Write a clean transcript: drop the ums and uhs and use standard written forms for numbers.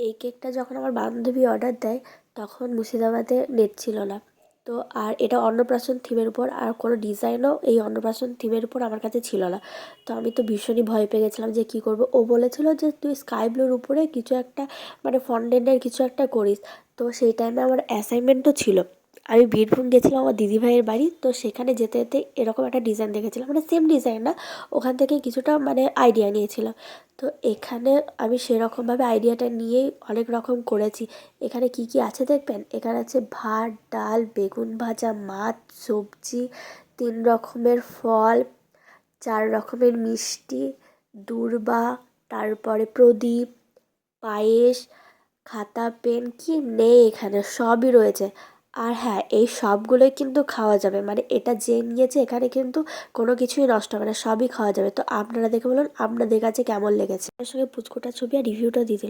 এই কেকটা যখন আমার বান্ধবী অর্ডার দেয় তখন মুর্শিদাবাদে নেট ছিল না। তো আর এটা অন্নপ্রাশন থিমের উপর, আর কোনো ডিজাইনও এই অন্নপ্রাশন থিমের উপর আমার কাছে ছিল না। তো আমি তো ভীষণই ভয় পেয়ে গেছিলাম যে কী করব। ও বলেছিল যে তুই স্কাই ব্লুর উপরে কিছু একটা মানে ফন্ডেন্টের কিছু একটা করিস। তো সেই টাইমে আমার অ্যাসাইনমেন্টও ছিল। আমি বীরভূম গেছিলাম আমার দিদিভাইয়ের বাড়ি, তো সেখানে যেতে যেতে এরকম একটা ডিজাইন দেখেছিলাম, মানে সেম ডিজাইন না, ওখান থেকে কিছুটা মানে আইডিয়া নিয়েছিলাম। তো এখানে আমি সেরকমভাবে আইডিয়াটা নিয়েই অনেক রকম করেছি। এখানে কি কি আছে দেখবেন, এখানে আছে ভাত, ডাল, বেগুন ভাজা, মাছ, সবজি, 3 রকমের ফল, 4 রকমের মিষ্টি, দূর্বা, তারপরে প্রদীপ, পায়েস, খাতা, পেন, কি নেই এখানে সবই রয়েছে। আর হ্যাঁ, এই সবগুলোই কিন্তু খাওয়া যাবে, মানে এটা যে নিয়েছে এখানে কিন্তু কোনো কিছুই নষ্ট হবে না, সবই খাওয়া যাবে। তো আপনারা দেখে বলুন আপনাদের কাছে কেমন লেগেছে। আমার সঙ্গে পুচকুটার ছবি আর রিভিউটা দিতে